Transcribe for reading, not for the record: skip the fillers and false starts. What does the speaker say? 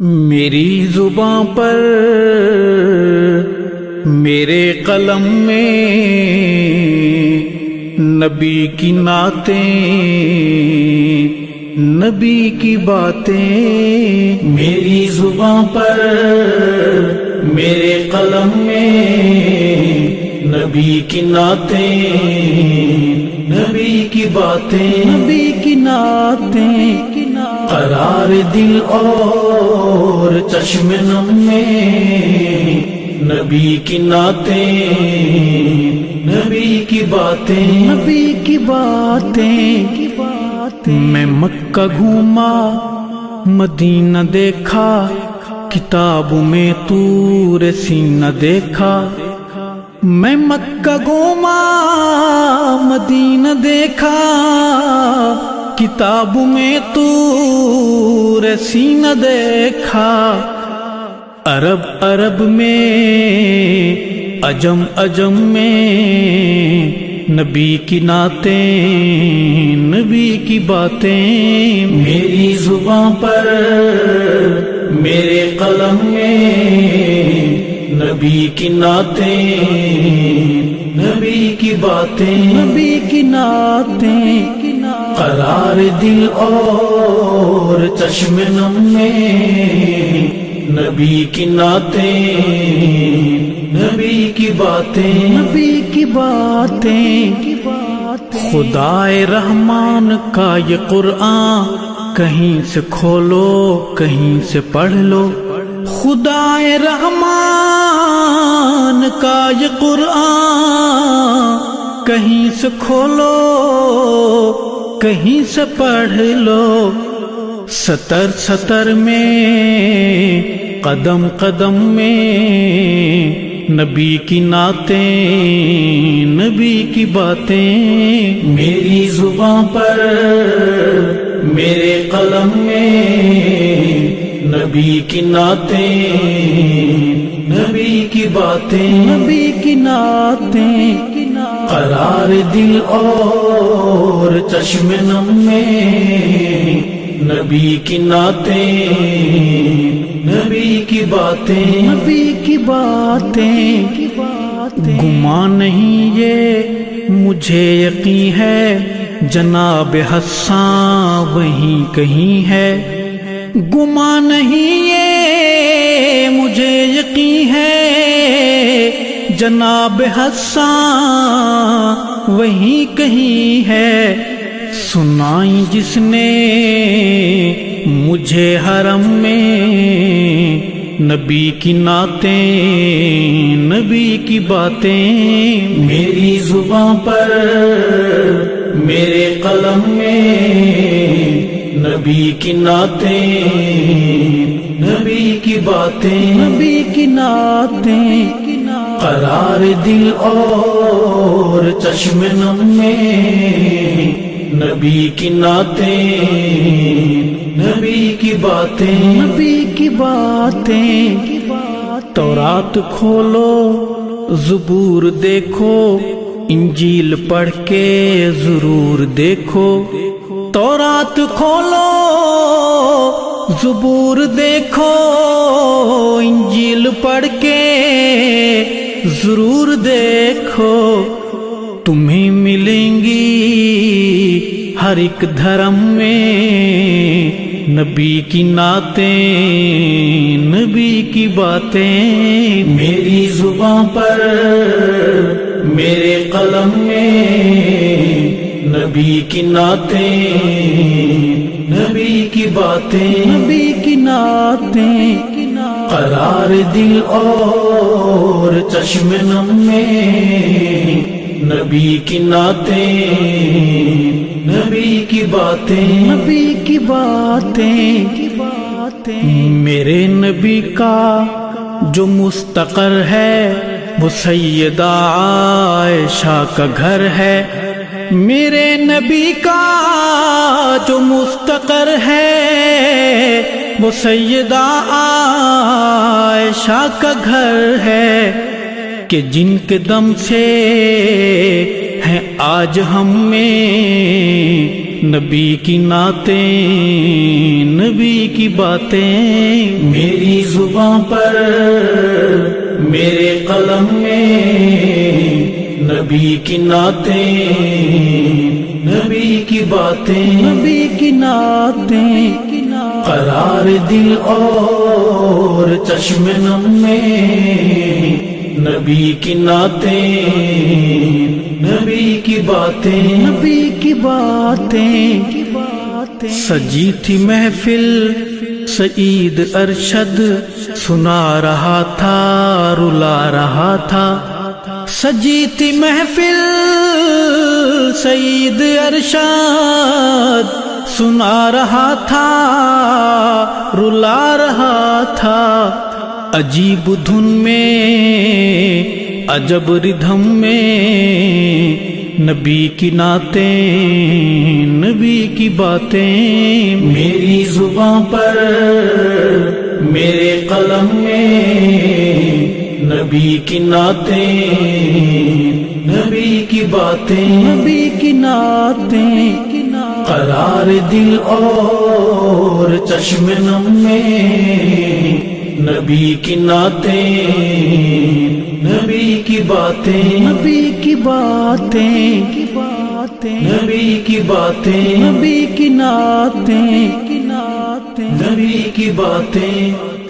میری زباں پر میرے قلم میں نبی کی نعتیں، نبی کی باتیں۔ میری زباں پر میرے قلم میں نبی کی نعتیں، نبی کی باتیں، نبی کی نعتیں۔ قرار دل اور چشم نم میں نبی کی نعتیں، نبی کی باتیں، نبی کی باتیں۔ میں مکہ گھوما مدینہ دیکھا، کتاب میں طور سینہ دیکھا۔ میں مکہ گھوما مدینہ دیکھا، کتاب میں طور سینہ دیکھا۔ عرب عرب میں، عجم عجم میں نبی کی نعتیں، نبی کی باتیں۔ میری زباں پر میرے قلم میں نبی کی نعتیں، نبی کی باتیں، نبی کی نعتیں۔ قرار دل اور چشم نم میں نبی کی نعتیں، نبی کی باتیں، نبی کی باتیں۔ خدائے رحمان کا یہ قرآن کہیں سے کھولو کہیں سے پڑھ لو۔ خدائے رحمان کا یہ قرآن کہیں سے کھولو کہیں سے پڑھ لو۔ سطر سطر میں، قدم قدم میں نبی کی نعتیں، نبی کی باتیں۔ میری زباں پر میرے قلم میں نبی کی نعتیں، نبی کی باتیں، نبی کی نعتیں۔ قرار دل اور چشم نم میں نبی کی نعتیں، نبی کی باتیں، نبی کی باتیں۔ گمان نہیں یہ مجھے یقین ہے، جناب حسان وہیں کہیں ہے۔ گمان نہیں یہ مجھے یقین ہے، جناب حسان وہیں کہیں ہے۔ سنائی جس نے مجھے حرم میں نبی کی نعتیں، نبی کی باتیں۔ میری زباں پر میرے قلم میں نبی کی نعتیں، نبی کی باتیں، نبی کی نعتیں۔ قرار دل اور چشم نم میں نبی کی نعتیں، نبی کی باتیں، نبی کی باتیں۔ تورات کھولو زبور دیکھو، انجیل پڑھ کے ضرور دیکھو۔ تورات کھولو زبور دیکھو، انجیل پڑھ کے ضرور دیکھو۔ تمہیں ملیں گی ہر ایک دھرم میں نبی کی نعتیں، نبی کی باتیں۔ میری زباں پر میرے قلم میں نبی کی نعتیں، نبی کی باتیں، نبی کی نعتیں۔ قرار دل اور چشم نم میں نبی کی نعتیں، نبی کی باتیں، نبی کی باتیں۔ میرے نبی کا جو مستقر ہے وہ سیدہ عائشہ کا گھر ہے۔ میرے نبی کا جو مستقر ہے وہ سیدہ عائشہ کا گھر ہے، کہ جن کے دم سے ہیں آج ہم میں نبی کی نعتیں، نبی کی باتیں، میری زباں پر میرے قلم میں نبی کی نعتیں، نبی کی باتیں، نبی کی نعتیں، قرار دل اور چشم نم میں نبی کی نعتیں، نبی کی باتیں، نبی کی باتیں، سجی تھی محفل سعید ارشد سنا رہا تھا، رلا رہا تھا، سجی تھی محفل سعید ارشد سنا رہا تھا، رلا رہا تھا، عجیب دھن میں عجب ردھم میں نبی کی نعتیں، نبی کی باتیں، میری زباں پر میرے قلم میں نبی کی نعتیں، نبی کی باتیں، نبی کی نعتیں، قرار دل اور چشم نم میں نبی کی نعتیں، نبی کی باتیں، نبی کی باتیں، نبی کی باتیں، نبی کی نعتیں، نبی کی باتیں۔